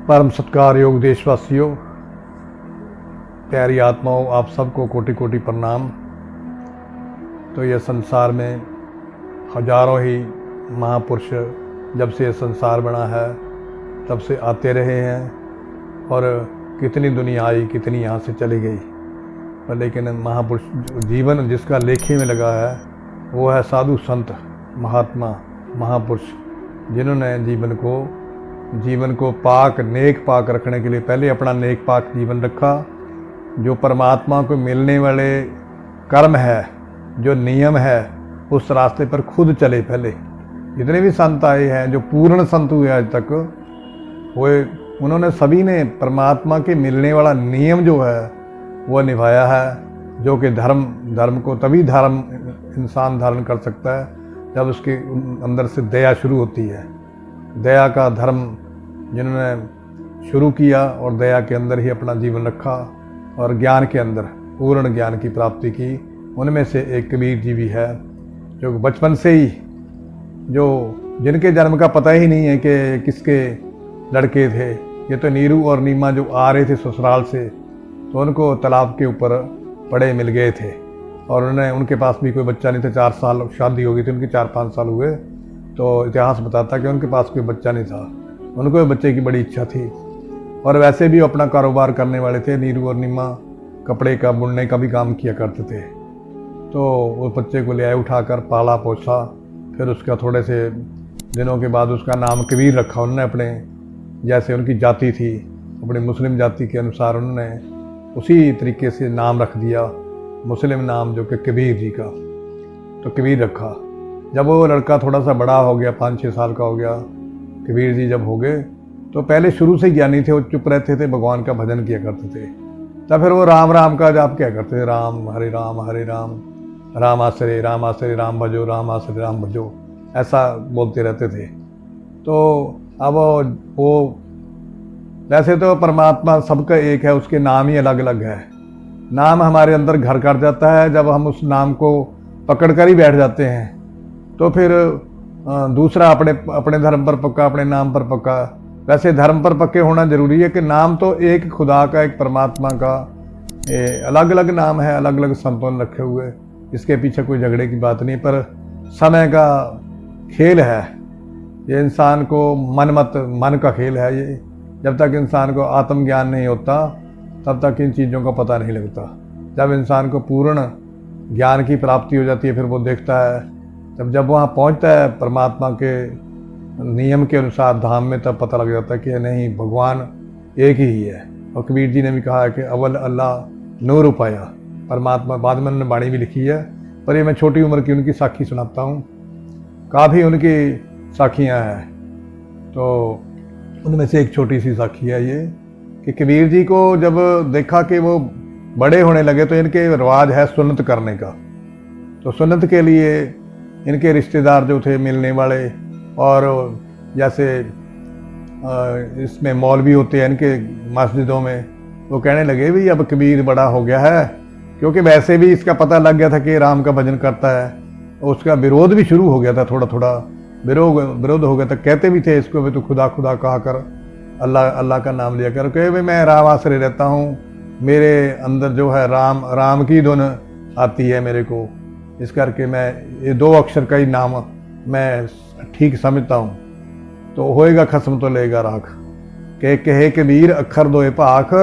परम सत्कार योग देशवासियों, प्यारी आत्माओं, आप सबको कोटि कोटि प्रणाम। तो ये संसार में हजारों ही महापुरुष जब से ये संसार बना है तब से आते रहे हैं और कितनी दुनिया आई, कितनी यहाँ से चली गई। पर लेकिन महापुरुष जीवन जिसका लेखे में लगा है वो है साधु संत महात्मा महापुरुष, जिन्होंने जीवन को पाक नेक पाक रखने के लिए पहले अपना नेक पाक जीवन रखा। जो परमात्मा को मिलने वाले कर्म है, जो नियम है, उस रास्ते पर खुद चले। पहले जितने भी संत आए हैं, जो पूर्ण संत हुए आज तक, वो उन्होंने सभी ने परमात्मा के मिलने वाला नियम जो है वो निभाया है। जो कि धर्म को तभी इंसान धारण कर सकता है जब उसके अंदर से दया शुरू होती है। दया का धर्म जिन्होंने शुरू किया और दया के अंदर ही अपना जीवन रखा और ज्ञान के अंदर पूर्ण ज्ञान की प्राप्ति की, उनमें से एक कबीर जी भी है, जो बचपन से ही जिनके जन्म का पता ही नहीं है कि किसके लड़के थे। ये तो नीरू और नीमा जो आ रहे थे ससुराल से, तो उनको तालाब के ऊपर पड़े मिल गए थे और उनके पास भी कोई बच्चा नहीं था। 4 साल शादी हो गई थी उनकी, 4-5 साल हुए तो इतिहास बताता कि उनके पास कोई बच्चा नहीं था। उनको बच्चे की बड़ी इच्छा थी और वैसे भी अपना कारोबार करने वाले थे। नीरू और नीमा कपड़े का बुनने का भी काम किया करते थे। तो वो बच्चे को ले आए, उठाकर पाला पोसा। फिर उसका थोड़े से दिनों के बाद उसका नाम कबीर रखा उन्होंने। अपने जैसे उनकी जाति थी, अपनी मुस्लिम जाति के अनुसार उन्होंने उसी तरीके से नाम रख दिया, मुस्लिम नाम, जो कि कबीर जी का। तो कबीर रखा। जब वो लड़का थोड़ा सा बड़ा हो गया, 5-6 साल का हो गया, कबीर जी जब हो गए, तो पहले शुरू से ज्ञानी थे, वो चुप रहते थे, भगवान का भजन किया करते थे। तब फिर वो राम राम का जाप क्या करते थे, राम हरे राम, राम आश्रय राम भजो, राम आश्रय राम भजो, ऐसा बोलते रहते थे। तो अब वो वैसे तो परमात्मा सबका एक है, उसके नाम ही अलग अलग है। नाम हमारे अंदर घर कर जाता है जब हम उस नाम को पकड़ कर ही बैठ जाते हैं। तो फिर दूसरा अपने धर्म पर पक्का, अपने नाम पर पक्का। वैसे धर्म पर पक्के होना जरूरी है कि नाम तो एक खुदा का, एक परमात्मा का, अलग अलग नाम है, अलग अलग संतों ने रखे हुए। इसके पीछे कोई झगड़े की बात नहीं, पर समय का खेल है ये। इंसान को मन का खेल है ये। जब तक इंसान को आत्मज्ञान नहीं होता तब तक इन चीज़ों का पता नहीं लगता। जब इंसान को पूर्ण ज्ञान की प्राप्ति हो जाती है, फिर वो देखता है, जब वहाँ पहुँचता है परमात्मा के नियम के अनुसार धाम में, तब पता लग जाता है कि नहीं, भगवान एक ही है। और कबीर जी ने भी कहा है कि अव्वल अल्लाह नूर उपाया, परमात्मा। बाद में उन्होंने बाणी भी लिखी है, पर ये मैं छोटी उम्र की उनकी साखी सुनाता हूँ। काफ़ी उनकी साखियाँ हैं, तो उनमें से एक छोटी सी साखी है ये कि कबीर जी को जब देखा कि वो बड़े होने लगे, तो इनके रिवाज है सुन्नत करने का। तो सुन्नत के लिए इनके रिश्तेदार जो थे मिलने वाले, और जैसे इसमें मौलवी होते हैं इनके मस्जिदों में, वो कहने लगे भी अब कबीर बड़ा हो गया है, क्योंकि वैसे भी इसका पता लग गया था कि राम का भजन करता है। उसका विरोध भी शुरू हो गया था, थोड़ा थोड़ा विरोध हो गया था। कहते भी थे इसको भी, तो खुदा खुदा कहा कर, अल्लाह का नाम लिया कर। कहे भाई मैं राम आश्रय रहता हूँ, मेरे अंदर जो है राम की धुन आती है मेरे को, इस करके मैं ये 2 अक्षर का ही नाम मैं ठीक समझता हूँ। तो होएगा खसम तो लेगा राख, कहे कबीर अखर दोए भाख,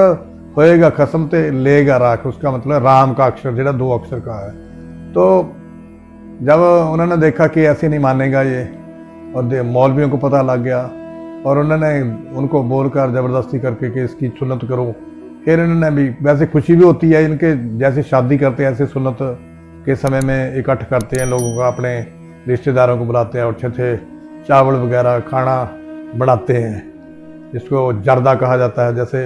होएगा खसम तो लेगा राख। उसका मतलब राम का अक्षर ਜਿਹੜਾ 2 अक्षर का है। तो जब उन्होंने देखा कि ऐसे नहीं मानेगा ये, और मौलवियों को पता लग गया, और उन्होंने उनको बोलकर ज़बरदस्ती करके कि इसकी सुन्नत करो। फिर इन्होंने भी, वैसे खुशी भी होती है इनके, जैसे शादी करते हैं ऐसे सुन्नत के समय में इकट्ठ करते हैं लोगों को, अपने रिश्तेदारों को बुलाते हैं और अच्छे चावल वगैरह खाना बनाते हैं, जिसको जर्दा कहा जाता है, जैसे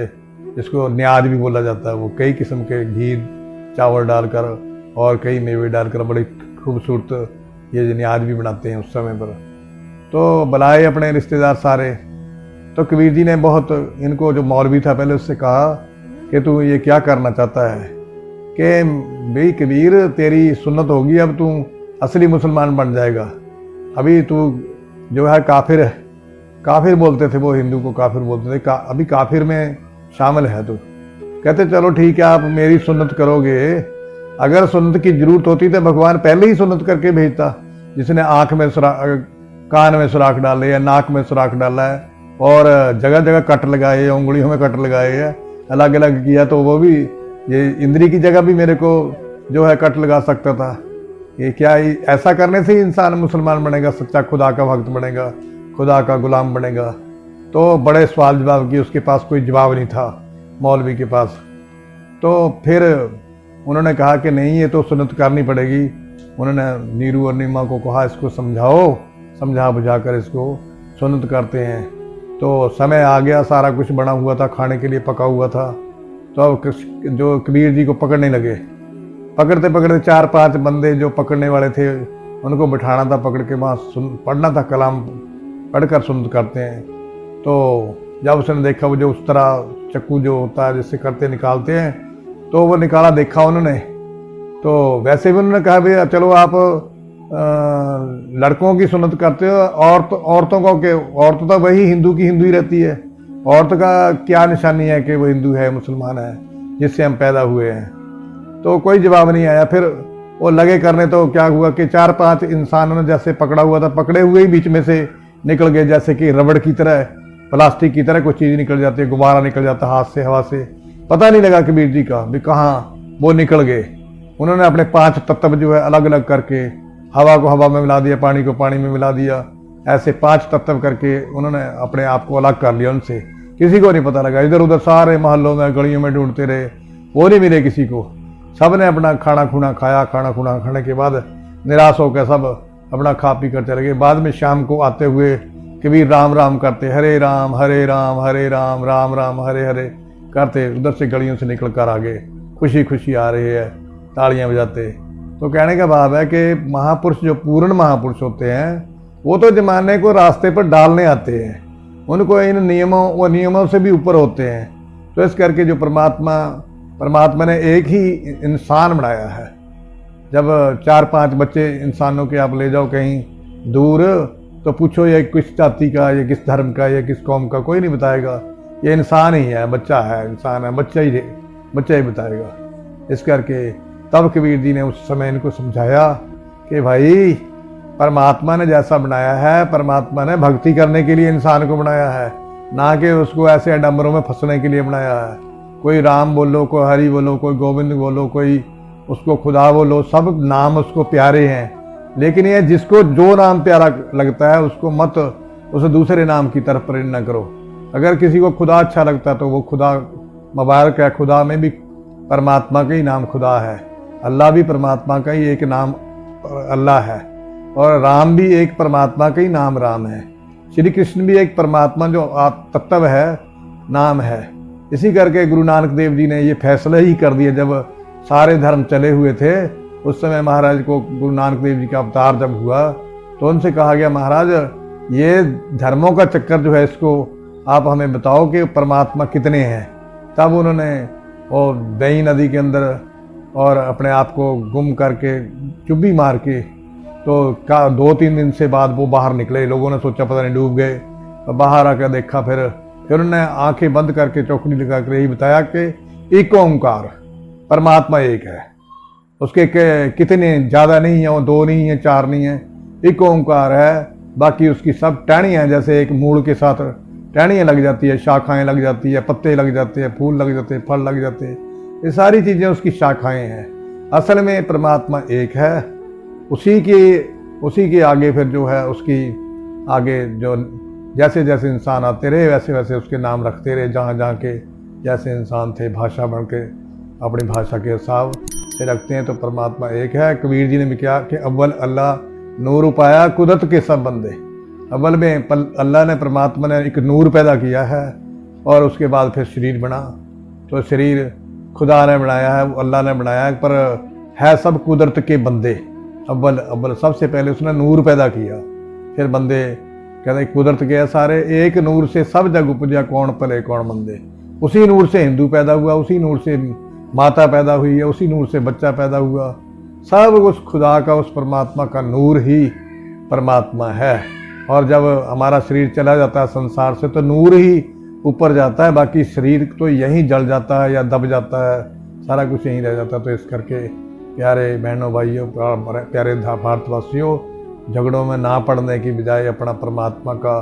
जिसको न्याज भी बोला जाता है। वो कई किस्म के घी चावल डालकर और कई मेवे डालकर बड़ी खूबसूरत ये न्याज भी बनाते हैं उस समय पर। तो बुलाए अपने रिश्तेदार सारे। तो कबीर जी ने बहुत, इनको जो मौलवी था पहले, उससे कहा कि तू ये क्या करना चाहता है, कि भाई कबीर तेरी सुन्नत होगी, अब तू असली मुसलमान बन जाएगा। अभी तू जो है काफिर काफिर बोलते थे, वो हिंदू को काफिर बोलते थे, अभी काफिर में शामिल है तो। कहते चलो ठीक है, आप मेरी सुन्नत करोगे। अगर सुन्नत की जरूरत होती तो भगवान पहले ही सुन्नत करके भेजता। जिसने आंख में कान में सुराख डाले या नाक में सुराख डाला है और जगह जगह कट लगाए, उंगलियों में कट लगाए है, अलग अलग किया, तो वो भी ये इंद्री की जगह भी मेरे को जो है कट लगा सकता था। ये क्या ऐसा करने से ही इंसान मुसलमान बनेगा, सच्चा खुदा का भक्त बनेगा, खुदा का गुलाम बनेगा? तो बड़े सवाल जवाब किए, उसके पास कोई जवाब नहीं था मौलवी के पास। तो फिर उन्होंने कहा कि नहीं, ये तो सुन्नत करनी पड़ेगी। उन्होंने नीरू और नीमा को कहा इसको समझाओ, समझा बुझा कर इसको सुन्नत करते हैं। तो समय आ गया, सारा कुछ बना हुआ था, खाने के लिए पका हुआ था। तो अब जो कबीर जी को पकड़ने लगे, पकड़ते पकड़ते 4-5 बंदे जो पकड़ने वाले थे उनको बिठाना था, पकड़ के वहाँ पढ़ना था, कलाम पढ़कर सुन्नत करते हैं। तो जब उसने देखा वो जो उस तरह चक्कू जो होता है जिससे करते निकालते हैं, तो वो निकाला, देखा उन्होंने। तो वैसे भी उन्होंने कहा भैया चलो आप लड़कों की सुन्नत करते हो, औरतों को के औरतों तो वही हिंदू की हिंदू ही रहती है। औरत का क्या निशानी है कि वो हिंदू है, मुसलमान है, जिससे हम पैदा हुए हैं? तो कोई जवाब नहीं आया। फिर वो लगे करने, तो क्या हुआ कि 4-5 इंसानों ने जैसे पकड़ा हुआ था, पकड़े हुए ही बीच में से निकल गए, जैसे कि रबड़ की तरह, प्लास्टिक की तरह कोई चीज़ निकल जाती है, गुब्बारा निकल जाता हाथ से, हवा से। पता नहीं लगा कबीर जी का भी कहाँ वो निकल गए। उन्होंने अपने 5 तत्व जो है अलग अलग करके, हवा को हवा में मिला दिया, पानी को पानी में मिला दिया, ऐसे 5 तत्व करके उन्होंने अपने आप को अलग कर लिया उनसे। किसी को नहीं पता लगा। इधर उधर सारे मोहल्लों में, गलियों में ढूंढते रहे, वो नहीं मिले किसी को। सब ने अपना खाना खुना खाया। खाना खुना खाने के बाद निराश होकर सब अपना खा पी कर चले गए। बाद में शाम को आते हुए कबीर राम राम करते, हरे राम हरे राम हरे राम राम राम हरे हरे करते उधर से गलियों से निकल कर आ गए। खुशी खुशी आ रहे हैं, तालियां बजाते। तो कहने का भाव है कि महापुरुष जो पूर्ण महापुरुष होते हैं वो तो जमाने को रास्ते पर डालने आते हैं। उनको इन नियमों से भी ऊपर होते हैं। तो इस करके जो परमात्मा ने एक ही इंसान बनाया है। जब 4-5 बच्चे इंसानों के आप ले जाओ कहीं दूर, तो पूछो ये किस जाति का, ये किस धर्म का, ये किस कौम का, कोई नहीं बताएगा। ये इंसान ही है, बच्चा है, इंसान है, बच्चा ही बताएगा। इस करके तब कबीर जी ने उस समय इनको समझाया कि भाई परमात्मा ने जैसा बनाया है, परमात्मा ने भक्ति करने के लिए इंसान को बनाया है, ना कि उसको ऐसे अडम्बरों में फंसने के लिए बनाया है। कोई राम बोलो, कोई हरि बोलो, कोई गोविंद बोलो, कोई उसको खुदा बोलो, सब नाम उसको प्यारे हैं। लेकिन ये जिसको जो नाम प्यारा लगता है उसको मत उसे दूसरे नाम की तरफ प्रेरणा करो। अगर किसी को खुदा अच्छा लगता है तो वो खुदा मुबारक है। खुदा में भी परमात्मा का ही नाम खुदा है, अल्लाह भी परमात्मा का ही एक नाम अल्लाह है, और राम भी एक परमात्मा का ही नाम राम है। श्री कृष्ण भी एक परमात्मा जो तत्व है, नाम है। इसी करके गुरु नानक देव जी ने ये फैसला ही कर दिया। जब सारे धर्म चले हुए थे उस समय महाराज को गुरु नानक देव जी का अवतार जब हुआ तो उनसे कहा गया, महाराज ये धर्मों का चक्कर जो है इसको आप हमें बताओ कि परमात्मा कितने हैं। तब उन्होंने वो दही नदी के अंदर और अपने आप को गुम करके चुब्बी मार के, तो 2-3 दिन से बाद वो बाहर निकले। लोगों ने सोचा पता नहीं डूब गए, तो बाहर आकर देखा। फिर उन्होंने आंखें बंद करके चौकड़ी लगा कर यही बताया कि एक ओंकार, परमात्मा एक है। उसके कितने ज़्यादा नहीं है, वो 2 नहीं है, 4 नहीं है, एक ओंकार है। बाकी उसकी सब टहनियाँ, जैसे एक मूल के साथ टहनियाँ लग जाती है, शाखाएं लग जाती है, पत्ते लग जाते हैं, फूल लग जाते हैं, फल लग जाते हैं, ये सारी चीज़ें उसकी शाखाएं हैं। असल में परमात्मा एक है। उसी के आगे फिर जो है उसकी आगे जो जैसे जैसे इंसान आते रहे वैसे वैसे उसके नाम रखते रहे। जहाँ जहाँ के जैसे इंसान थे भाषा बन के अपनी भाषा के हिसाब से रखते हैं। तो परमात्मा एक है। कबीर जी ने भी किया कि अव्वल अल्लाह नूर उपाया कुदरत के सब बंदे। अव्वल में अल्लाह ने, परमात्मा ने एक नूर पैदा किया है और उसके बाद फिर शरीर बना। तो शरीर खुदा ने बनाया है, अल्लाह ने बनाया है, पर है सब कुदरत के बंदे। अव्वल सबसे पहले उसने नूर पैदा किया, फिर बंदे कहते कुदरत के सारे। एक नूर से सब जग उपजा, कौन भले कौन मंदे। उसी नूर से हिंदू पैदा हुआ, उसी नूर से माता पैदा हुई है, उसी नूर से बच्चा पैदा हुआ। सब उस खुदा का, उस परमात्मा का नूर ही परमात्मा है। और जब हमारा शरीर चला जाता है संसार से तो नूर ही ऊपर जाता है, बाकी शरीर तो यहीं जल जाता है या दब जाता है, सारा कुछ यहीं रह जाता है। तो इस करके प्यारे बहनों भाइयों, प्यारे भारतवासियों, झगड़ों में ना पड़ने की बजाय अपना परमात्मा का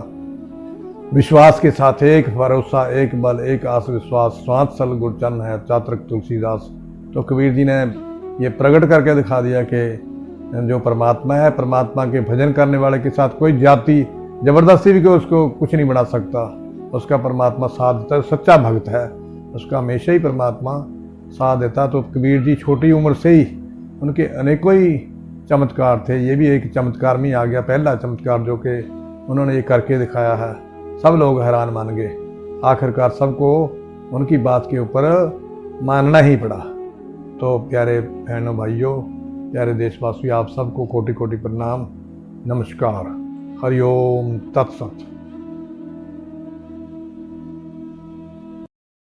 विश्वास के साथ, एक भरोसा, एक बल, एक आस विश्वास, स्वांत सल गुरचन है चातृक तुलसीदास। तो कबीर जी ने ये प्रकट करके दिखा दिया कि जो परमात्मा है, परमात्मा के भजन करने वाले के साथ कोई जाति जबरदस्ती भी कोई उसको कुछ नहीं बना सकता। उसका परमात्मा साथ देता है, सच्चा भक्त है उसका हमेशा ही परमात्मा साथ देता। तो कबीर जी छोटी उम्र से ही उनके अनेकों ही चमत्कार थे, ये भी एक चमत्कार में आ गया, पहला चमत्कार जो कि उन्होंने ये करके दिखाया है। सब लोग हैरान मान गए, आखिरकार सबको उनकी बात के ऊपर मानना ही पड़ा। तो प्यारे बहनों भाइयों, प्यारे देशवासियों, आप सबको कोटि कोटि प्रणाम, नमस्कार, हरिओम तत्सत।